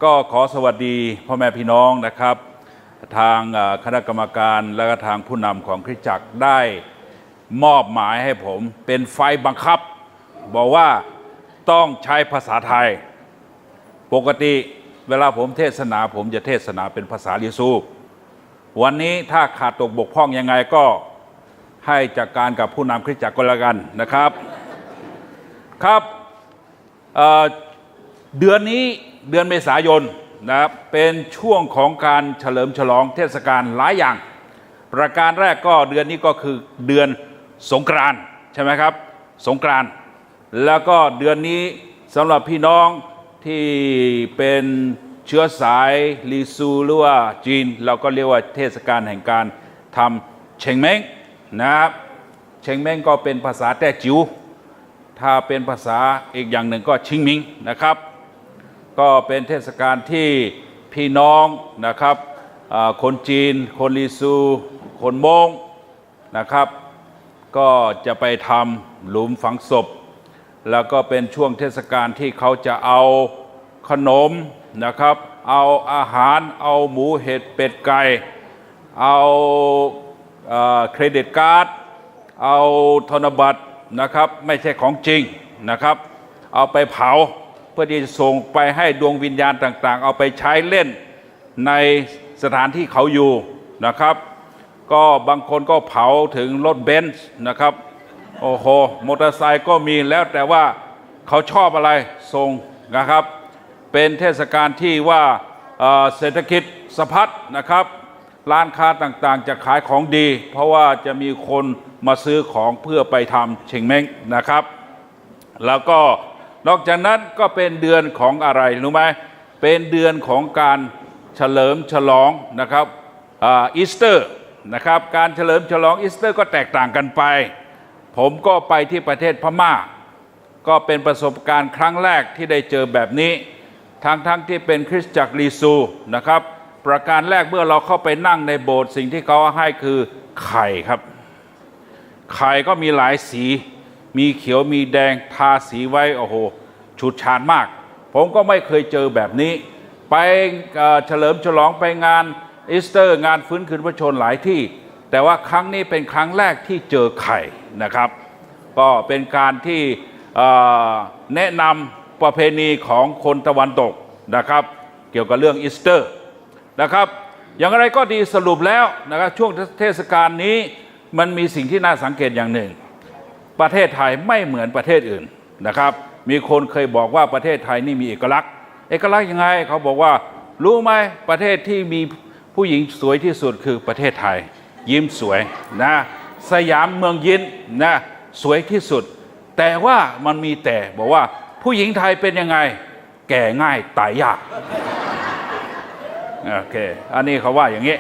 ก็ขอสวัสดีพ่อแม่พี่น้องนะครับทางคณะกรรมการและก็ทางผู้นำของคริสตจักรได้มอบหมายให้ผมเป็นไฟบังคับบอกว่าต้องใช้ภาษาไทยปกติเวลาผมเทศนาผมจะเทศนาเป็นภาษาลิซูวันนี้ถ้าขาดตกบกพร่องยังไงก็ให้จัดการกับผู้นำคริสตจักรก็แล้วกันนะครับครับเดือนนี้เดือนเมษายนนะครับเป็นช่วงของการเฉลิมฉลองเทศกาลหลายอย่างประการแรกก็เดือนนี้ก็คือเดือนสงกรานต์ใช่ไหมครับสงกรานต์แล้วก็เดือนนี้สำหรับพี่น้องที่เป็นเชื้อสายลีซูหรือว่าจีนเราก็เรียกว่าเทศกาลแห่งการทำเชงเม้งนะครับเชงเม้งก็เป็นภาษาแต้จิ๋วถ้าเป็นภาษาอีกอย่างหนึ่งก็ชิงมิงนะครับก็เป็นเทศกาลที่พี่น้องนะครับคนจีนคนลีซูคนม้งนะครับก็จะไปทำหลุมฝังศพแล้วก็เป็นช่วงเทศกาลที่เขาจะเอาขนมนะครับเอาอาหารเอาหมูเห็ดเป็ดไก่เอาเครดิตการ์ดเอาธนบัตรนะครับไม่ใช่ของจริงนะครับเอาไปเผาเพื่อที่จะส่งไปให้ดวงวิญญาณต่างๆเอาไปใช้เล่นในสถานที่เขาอยู่นะครับก็บางคนก็เผาถึงรถเบนซ์นะครับโอ้โหมอเตอร์ไซค์ก็มีแล้วแต่ว่าเขาชอบอะไรส่งนะครับเป็นเทศกาลที่ว่าเศรษฐกิจสะพัดนะครับร้านค้าต่างๆจะขายของดีเพราะว่าจะมีคนมาซื้อของเพื่อไปทำเชงเม้งนะครับแล้วก็นอกจากนั้นก็เป็นเดือนของอะไรรู้ไหมเป็นเดือนของการเฉลิมฉลองนะครับอีสเตอร์นะครับการเฉลิมฉลองอีสเตอร์ก็แตกต่างกันไปผมก็ไปที่ประเทศพม่าก็เป็นประสบการณ์ครั้งแรกที่ได้เจอแบบนี้ทั้งที่เป็นคริสตจักรลีซูนะครับประการแรกเมื่อเราเข้าไปนั่งในโบสถ์สิ่งที่เขาให้คือไข่ครับไข่ก็มีหลายสีมีเขียวมีแดงทาสีไว้โอ้โหฉูดฉาดมากผมก็ไม่เคยเจอแบบนี้ไปเฉลิมฉลองไปงานอีสเตอร์งานฟื้นคืนพระชนม์หลายที่แต่ว่าครั้งนี้เป็นครั้งแรกที่เจอไข่นะครับก็เป็นการที่แนะนำประเพณีของคนตะวันตกนะครับเกี่ยวกับเรื่องอีสเตอร์นะครับอย่างไรก็ดีสรุปแล้วนะครับช่วงเทศกาลนี้มันมีสิ่งที่น่าสังเกตอย่างหนึ่งประเทศไทยไม่เหมือนประเทศอื่นนะครับมีคนเคยบอกว่าประเทศไทยนี่มีเอกลักษณ์ยังไงเขาบอกว่ารู้ไหมประเทศที่มีผู้หญิงสวยที่สุดคือประเทศไทยยิ้มสวยนะสยามเมืองยิ้มนะสวยที่สุดแต่ว่ามันมีแต่บอกว่าผู้หญิงไทยเป็นยังไงแก่ง่ายตายยากโอเคอันนี้เขาว่าอย่างนี้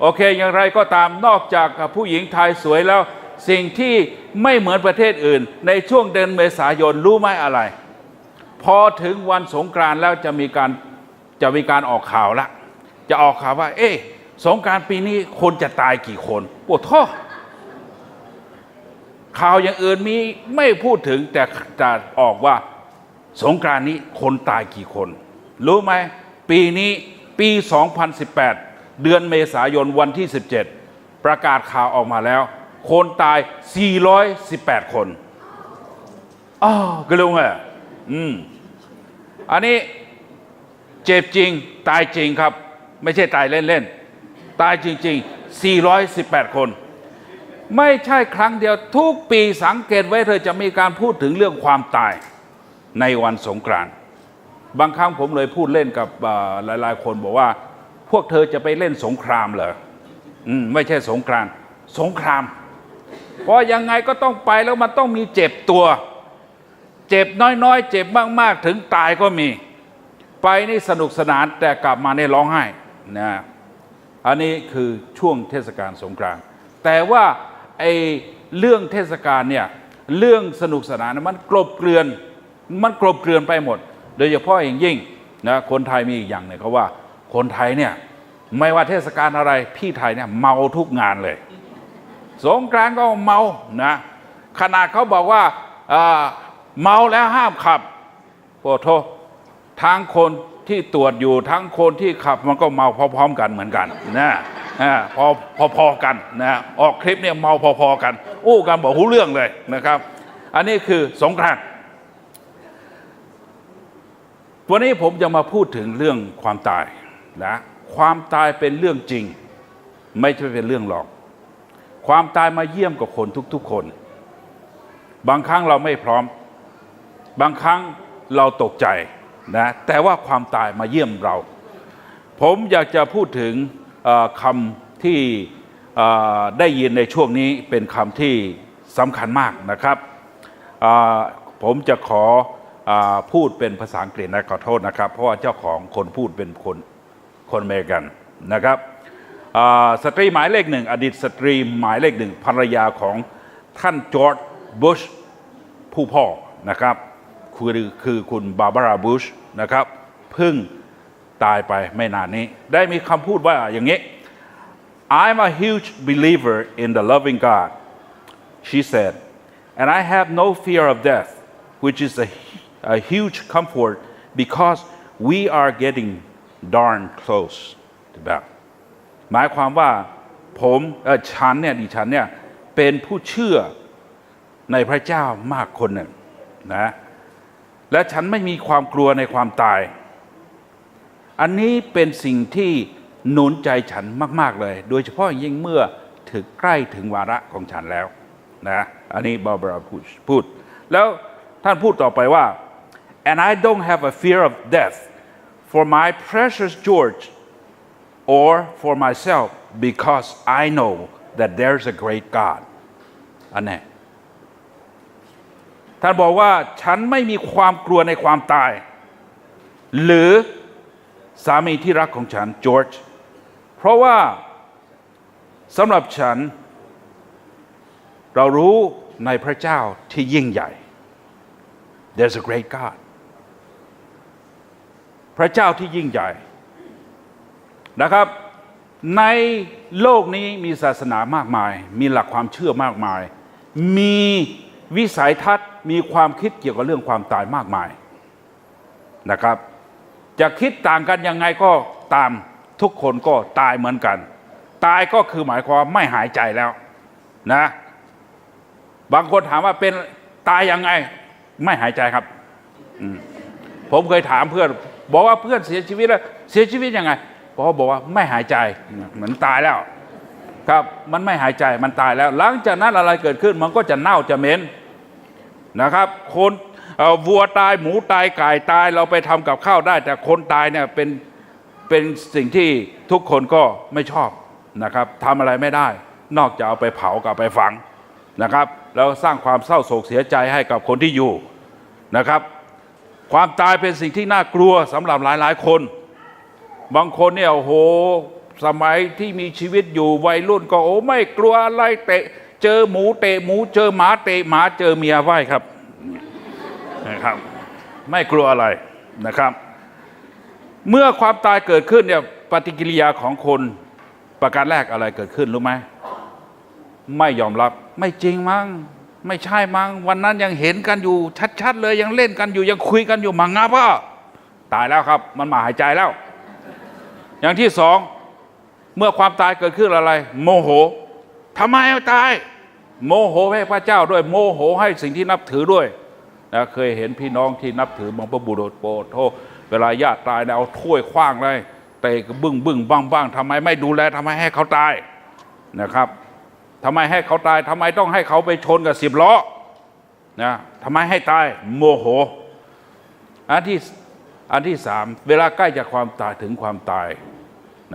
โอเคอย่างไรก็ตามนอกจากผู้หญิงไทยสวยแล้วสิ่งที่ไม่เหมือนประเทศอื่นในช่วงเดือนเมษายนรู้ไหมอะไรพอถึงวันสงกรานต์แล้วจะมีการออกข่าวละจะออกข่าวว่าสงกรานต์ปีนี้คนจะตายกี่คนปวดท้อข่าวอย่างอื่นมีไม่พูดถึงแต่จะออกว่าสงกรานต์นี้คนตายกี่คนรู้ไหมปีนี้ปี 2018 เดือนเมษายนวันที่ 17ประกาศข่าวออกมาแล้วคนตาย418คนก็รู้ไงอันนี้เจ็บจริงตายจริงครับไม่ใช่ตายเล่นๆตายจริงๆ418คนไม่ใช่ครั้งเดียวทุกปีสังเกตไว้เธอจะมีการพูดถึงเรื่องความตายในวันสงกรานต์บางครั้งผมเลยพูดเล่นกับหลายๆคนบอกว่าพวกเธอจะไปเล่นสงครามเหรอไม่ใช่สงกรานต์สงครามเพราะยังไงก็ต้องไปแล้วมันต้องมีเจ็บตัวเจ็บน้อยๆเจ็บมากๆถึงตายก็มีไปนี่สนุกสนานแต่กลับมาในร้องไห้นะอันนี้คือช่วงเทศกาลสงกรานต์แต่ว่าเรื่องเทศกาลเนี่ยเรื่องสนุกสนานมันกลบเกลื่อนไปหมดโดยเฉพาะอย่างยิ่งนะคนไทยมีอีกอย่างหนึ่งเขาว่าคนไทยเนี่ยไม่ว่าเทศกาลอะไรพี่ไทยเนี่ยเมาทุกงานเลยสงกรานต์ก็เมานะขนาดเขาบอกว่าเมาแล้วห้ามขับโอ้โททางคน ที่ตรวจอยู่ทั้งคนที่ขับมันก็เมาพร้อมๆกันเหมือนกันนะพอกันนะออกคลิปเนี่ยเมาพอๆกันอู้กันบอกหูเรื่องเลยนะครับ อันนี้คือสงกรานต์วันนี้ผมจะมาพูดถึงเรื่องความตายนะความตายเป็นเรื่องจริงไม่ใช่เป็นเรื่องหลอกความตายมาเยี่ยมกับคนทุกๆคนบางครั้งเราไม่พร้อมบางครั้งเราตกใจนะแต่ว่าความตายมาเยี่ยมเราผมอยากจะพูดถึงคำที่ได้ยินในช่วงนี้เป็นคำที่สำคัญมากนะครับผมจะขอพูดเป็นภาษาอังกฤษนะขอโทษนะครับเพราะว่าเจ้าของคนพูดเป็นคนอเมริกันนะครับสตรีหมายเลขหนึ่งอดีตสตรีหมายเลขหนึ่งภรรยาของท่านจอร์จบุชผู้พ่อนะครับคือคุณบาร์บาราบุชนะครับเพิ่งตายไปไม่นานนี้ได้มีคำพูดว่าอย่างนี้ I'm a huge believer in the loving God she said and I have no fear of death which is a huge comfort because we are getting darn close แบบหมายความว่าฉันเนี่ยเป็นผู้เชื่อในพระเจ้ามากคนหนึ่งนะและฉันไม่มีความกลัวในความตายอันนี้เป็นสิ่งที่หนุนใจฉันมากๆเลยโดยเฉพาะยิ่งเมื่อถึงใกล้ถึงวาระของฉันแล้วนะอันนี้บาร์บาราพูดแล้วท่านพูดต่อไปว่า and I don't have a fear of death for my precious George or for myself because I know that there's a great God อันนี้ท่านบอกว่าฉันไม่มีความกลัวในความตายหรือสามีที่รักของฉันจอร์จเพราะว่าสำหรับฉันเรารู้ในพระเจ้าที่ยิ่งใหญ่ There's a great God พระเจ้าที่ยิ่งใหญ่นะครับในโลกนี้มีศาสนามากมายมีหลักความเชื่อมากมายมีวิสัยทัศน์มีความคิดเกี่ยวกับเรื่องความตายมากมายนะครับจะคิดต่างกันยังไงก็ตามทุกคนก็ตายเหมือนกันตายก็คือหมายความไม่หายใจแล้วนะบางคนถามว่าเป็นตายยังไงไม่หายใจครับผมเคยถามเพื่อนบอกว่าเพื่อนเสียชีวิตแล้วเสียชีวิตยังไงบอกว่าไม่หายใจเหมือนตายแล้วครับมันไม่หายใจมันตายแล้วหลังจากนั้นอะไรเกิดขึ้นมันก็จะเน่าจะเหม็นนะครับคนวัวตายหมูตายไก่ตายเราไปทำกับข้าวได้แต่คนตายเนี่ยเป็นสิ่งที่ทุกคนก็ไม่ชอบนะครับทำอะไรไม่ได้นอกจากเอาไปเผากับไปฝังนะครับแล้วสร้างความเศร้าโศกเสียใจให้กับคนที่อยู่นะครับความตายเป็นสิ่งที่น่ากลัวสำหรับหลายๆคนบางคนเนี่ยโอ้โหสมัยที่มีชีวิตอยู่วัยรุ่นก็โอ้ไม่กลัวอะไรเตะเจอหมูเตะหมูเจอหมาเตะหมาเจอเมียไหวครับนะครับไม่กลัวอะไรนะครับเมื่อความตายเกิดขึ้นเนี่ยปฏิกิริยาของคนประการแรกอะไรเกิดขึ้นรู้ไหมไม่ยอมรับไม่จริงมั้งไม่ใช่มั้งวันนั้นยังเห็นกันอยู่ชัดๆเลยยังเล่นกันอยู่ยังคุยกันอยู่มังงะพ่อตายแล้วครับมันมาหายใจแล้วอย่างที่สองเมื่อความตายเกิดขึ้นอะไรโมโหทำไมตายโมโหให้พระเจ้าด้วยโมโหให้สิ่งที่นับถือด้วยนะเคยเห็นพี่น้องที่นับถือบางพระบุรุษโปรโทเวลาญาติตายเนี่ยเอาถ้วยคว้างเลยเตะบึ้งบ้างทำไมไม่ดูแลทำไมให้เขาตายนะครับทำไมให้เขาตายทำไมต้องให้เขาไปชนกับ10 ล้อนะทำไมให้ตายโมโหอันที่สามเวลาใกล้จะความตายถึงความตาย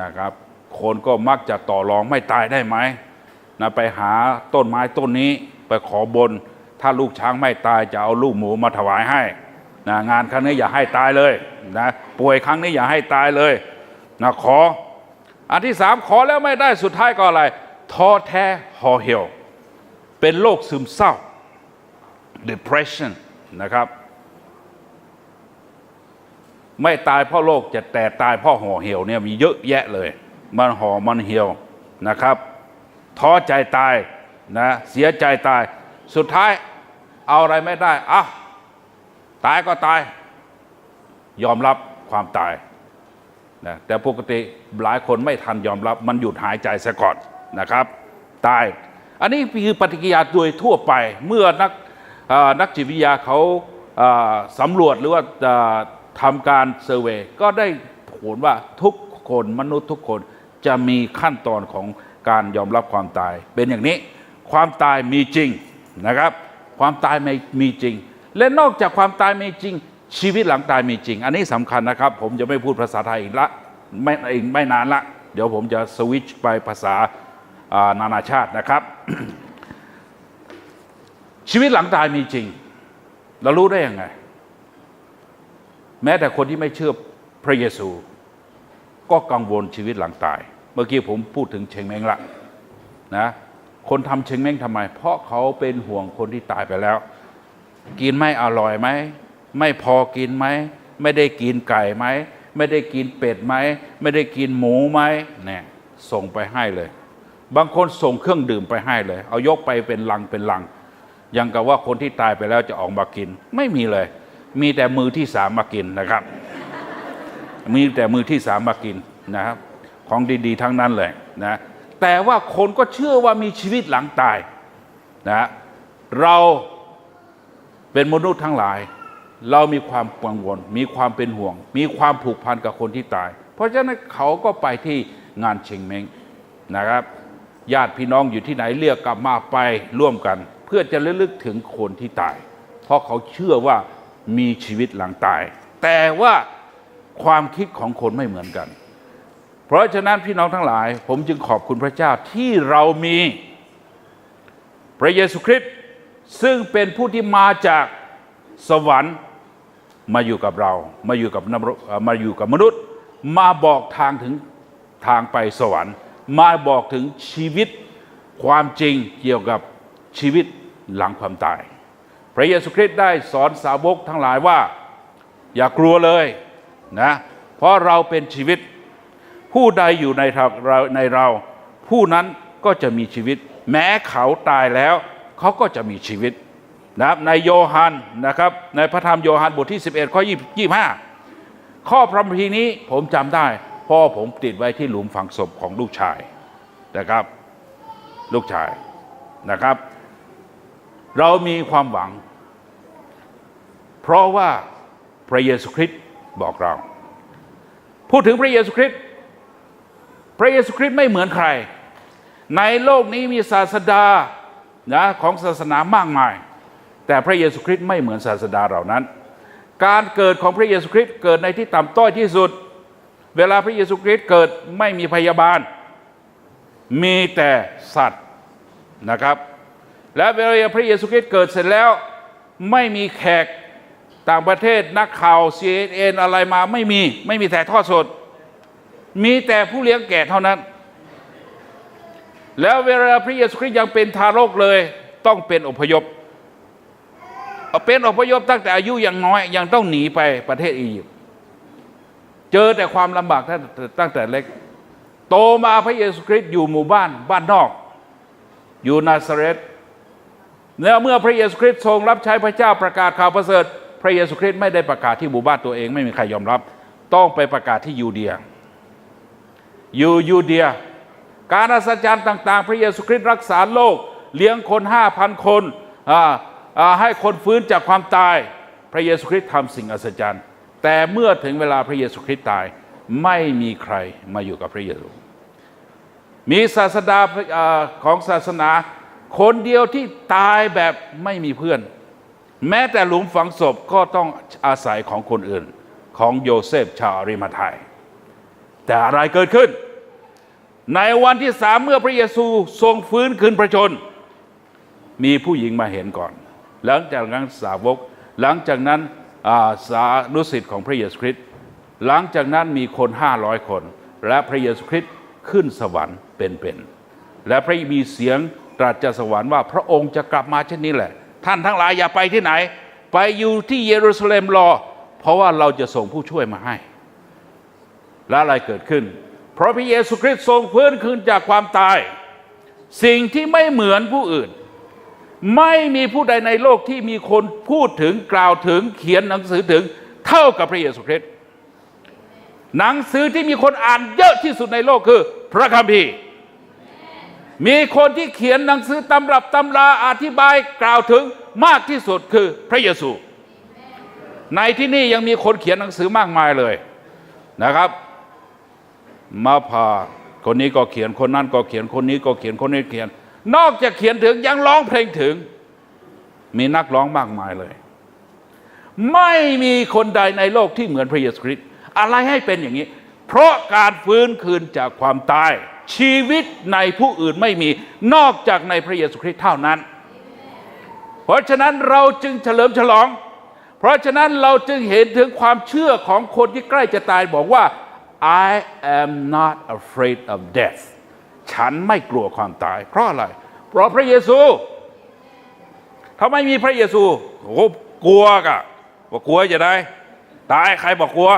นะครับคนก็มักจะต่อรองไม่ตายได้ไหมนะไปหาต้นไม้ต้นนี้ไปขอบนถ้าลูกช้างไม่ตายจะเอาลูกหมูมาถวายให้นะงานครั้งนี้อย่าให้ตายเลยนะป่วยครั้งนี้อย่าให้ตายเลยนะขออันที่สามขอแล้วไม่ได้สุดท้ายก็อะไรท้อแท้ห่อเหี่ยวเป็นโรคซึมเศร้า depression นะครับไม่ตายเพราะโรคจะแต่ตายเพราะห่อเหี่ยวเนี่ยมีเยอะแยะเลยมันห่อมันเหี่ยวนะครับท้อใจตายนะเสียใจตายสุดท้ายเอาอะไรไม่ได้ตายก็ตายยอมรับความตาย นะแต่ปกติหลายคนไม่ทันยอมรับมันหยุดหายใจซะก่อนนะครับตายอันนี้คือปฏิกิริยาโดยทั่วไปเมื่อนักจิตวิทยาเขาสำรวจหรือว่าทำการเซอร์เวย์ก็ได้ผลว่าทุกคนมนุษย์ทุกคนจะมีขั้นตอนของการยอมรับความตายเป็นอย่างนี้ความตายมีจริงนะครับความตายมีจริงและนอกจากความตายมีจริงชีวิตหลังตายมีจริงอันนี้สำคัญนะครับผมจะไม่พูดภาษาไทยอีกละไม่นานละเดี๋ยวผมจะสวิตช์ไปภาษานานาชาตินะครับ ชีวิตหลังตายมีจริงเรารู้ได้ยังไงแม้แต่คนที่ไม่เชื่อพระเยซูก็กังวลชีวิตหลังตายเมื่อกี้ผมพูดถึงเชงเม้งละนะคนทำเชงเม้งทำไมเพราะเขาเป็นห่วงคนที่ตายไปแล้วกินไม่อร่อยไหมไม่พอกินไหมไม่ได้กินไก่ไหมไม่ได้กินเป็ดไหมไม่ได้กินหมูไหมเนี่ยส่งไปให้เลยบางคนส่งเครื่องดื่มไปให้เลยเอายกไปเป็นลังยังกับว่าคนที่ตายไปแล้วจะออกมากินไม่มีเลยมีแต่มือที่สามมากินนะครับมีแต่มือที่สามมากินนะครับของดีๆทั้งนั้นเลยนะแต่ว่าคนก็เชื่อว่ามีชีวิตหลังตายนะเราเป็นมนุษย์ทั้งหลายเรามีความกังวลมีความเป็นห่วงมีความผูกพันกับคนที่ตายเพราะฉะนั้นเขาก็ไปที่งานเชงเม้งนะครับญาติพี่น้องอยู่ที่ไหนเรียกกลับมาไปร่วมกันเพื่อจะระลึกถึงคนที่ตายเพราะเขาเชื่อว่ามีชีวิตหลังตายแต่ว่าความคิดของคนไม่เหมือนกันเพราะฉะนั้นพี่น้องทั้งหลายผมจึงขอบคุณพระเจ้าที่เรามีพระเยซูคริสต์ซึ่งเป็นผู้ที่มาจากสวรรค์มาอยู่กับเรามาอยู่กับมนุษย์มาบอกทางถึงทางไปสวรรค์มาบอกถึงชีวิตความจริงเกี่ยวกับชีวิตหลังความตายพระเยซูคริสต์ได้สอนสาวกทั้งหลายว่าอย่ากลัวเลยนะเพราะเราเป็นชีวิตผู้ใดอยู่ในเราผู้นั้นก็จะมีชีวิตแม้เขาตายแล้วเขาก็จะมีชีวิตนะครับในโยฮันนะครับในพระธรรมโยฮันบทที่11ข้อ25ข้อพระคัมภีร์นี้ผมจำได้เพราะผมติดไว้ที่หลุมฝังศพของลูกชายนะครับลูกชายนะครับเรามีความหวังเพราะว่าพระเยซูคริสต์บอกเราพูดถึงพระเยซูคริสต์ไม่เหมือนใครในโลกนี้มีศาสดานะของศาสนามากมายแต่พระเยซูคริสต์ไม่เหมือนศาสดาเหล่านั้นการเกิดของพระเยซูคริสต์เกิดในที่ต่ำต้อยที่สุดเวลาพระเยซูคริสต์เกิดไม่มีพยาบาลมีแต่สัตว์นะครับและเวลาพระเยซูคริสต์เกิดเสร็จแล้วไม่มีแขกต่างประเทศนักข่าว CNN อะไรมาไม่มีถ่ายทอดสดมีแต่ผู้เลี้ยงแกะเท่านั้นแล้วเวลาพระเยซูคริสต์ยังเป็นทารกเลยต้องเป็นอพยพตั้งแต่อายุยังน้อยยังต้องหนีไปประเทศอียิปต์เจอแต่ความลำบากตั้งแต่เล็กโตมาพระเยซูคริสต์อยู่หมู่บ้านนอกอยู่นาซาเรตแล้วเมื่อพระเยซูคริสต์ทรงรับใช้พระเจ้าประกาศข่าวประเสริฐพระเยซูคริสต์ไม่ได้ประกาศที่หมู่บ้านตัวเองไม่มีใครยอมรับต้องไปประกาศที่ยูเดียการอัศจรรย์ต่างๆพระเยซูคริสต์รักษาโรคเลี้ยงคน 5,000 คนให้คนฟื้นจากความตายพระเยซูคริสต์ทำสิ่งอัศจรรย์แต่เมื่อถึงเวลาพระเยซูคริสต์ตายไม่มีใครมาอยู่กับพระเยซูมีศาสดาของศาสนาคนเดียวที่ตายแบบไม่มีเพื่อนแม้แต่หลุมฝังศพก็ต้องอาศัยของคนอื่นของโยเซฟชาวอาริมาไทยแต่อะไรเกิดขึ้นในวันที่3เมื่อพระเยซูทรงฟื้นคืนพระชนมีผู้หญิงมาเห็นก่อนหลังจากนั้นสาวกหลังจากนั้นสานุสิตของพระเยซูคริสต์หลังจากนั้นมีคน500คนและพระเยซูคริสต์ขึ้นสวรรค์เป็นและพระมีเสียงตรัสจากสวรรค์ว่าพระองค์จะกลับมาเช่นนี้แหละท่านทั้งหลายอย่าไปที่ไหนไปอยู่ที่เยรูซาเล็มรอเพราะว่าเราจะส่งผู้ช่วยมาให้และอะไรเกิดขึ้นเพราะพระเยซูคริสต์ทรงฟื้นคืนจากความตายสิ่งที่ไม่เหมือนผู้อื่นไม่มีผู้ใดในโลกที่มีคนพูดถึงกล่าวถึงเขียนหนังสือถึงเท่ากับพระเยซูคริสต์ หนังสือที่มีคนอ่านเยอะที่สุดในโลกคือพระคัมภีร์มีคนที่เขียนหนังสือตำรับตำราอธิบายกล่าวถึงมากที่สุดคือพระเยซูในที่นี่ยังมีคนเขียนหนังสือมากมายเลยนะครับมาพาคนนี้ก็เขียนคนนั้นก็เขียนคนนี้ก็เขียนคนนี้เขียนนอกจากเขียนถึงยังร้องเพลงถึงมีนักร้องมากมายเลยไม่มีคนใดในโลกที่เหมือนพระเยซูคริสต์อะไรให้เป็นอย่างนี้เพราะการฟื้นคืนจากความตายชีวิตในผู้อื่นไม่มีนอกจากในพระเยซูคริสต์เท่านั้นเพราะฉะนั้นเราจึงเฉลิมฉลองเพราะฉะนั้นเราจึงเห็นถึงความเชื่อของคนที่ใกล้จะตายบอกว่า I am not afraid of death ฉันไม่กลัวความตายเพราะอะไรเพราะพระเยซูถ้าไม่มีพระเยซูโอ้กลัวกะว่ากลัวจะได้ตายใครบอกกลัว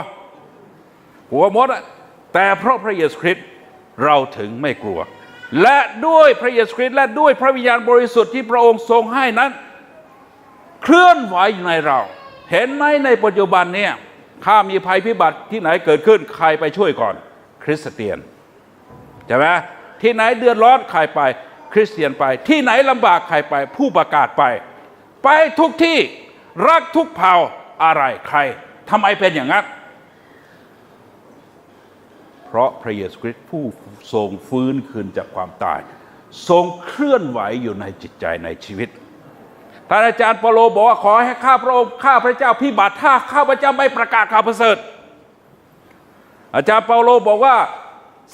หมดอะแต่เพราะพระเยซูคริสต์เราถึงไม่กลัวและด้วยพระเยซูคริสต์และด้วยพระวิญญาณบริสุทธิ์ที่พระองค์ทรงให้นั้นเคลื่อนไหวอยู่ในเราเห็นไหมในปัจจุบันเนี่ยถ้ามีภัยพิบัติที่ไหนเกิดขึ้นใครไปช่วยก่อนคริสเตียนใช่ไหมที่ไหนเดือดร้อนใครไปคริสเตียนไปที่ไหนลำบากใครไปผู้ประกาศไปทุกที่รักทุกเผ่าอะไรใครทำไมเป็นอย่างนั้นเพราะพระเยซูคริสต์ผู้ทรงฟื้นคืนจากความตายทรงเคลื่อนไหวอยู่ในจิตใจในชีวิตท่านอาจารย์เปาโลบอกว่าขอให้ข้าพระองค์ข้าพระเจ้าพิบัติถ้าข้าพระเจ้าไม่ประกาศข่าวประเสริฐอาจารย์เปาโลบอกว่า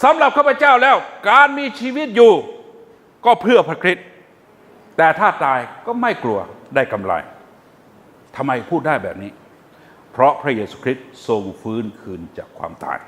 สำหรับข้าพเจ้าแล้วการมีชีวิตอยู่ก็เพื่อพระคริสต์แต่ถ้าตายก็ไม่กลัวได้กำไรทำไมพูดได้แบบนี้เพราะพระเยซูคริสต์ทรงฟื้นคืนจากความตาย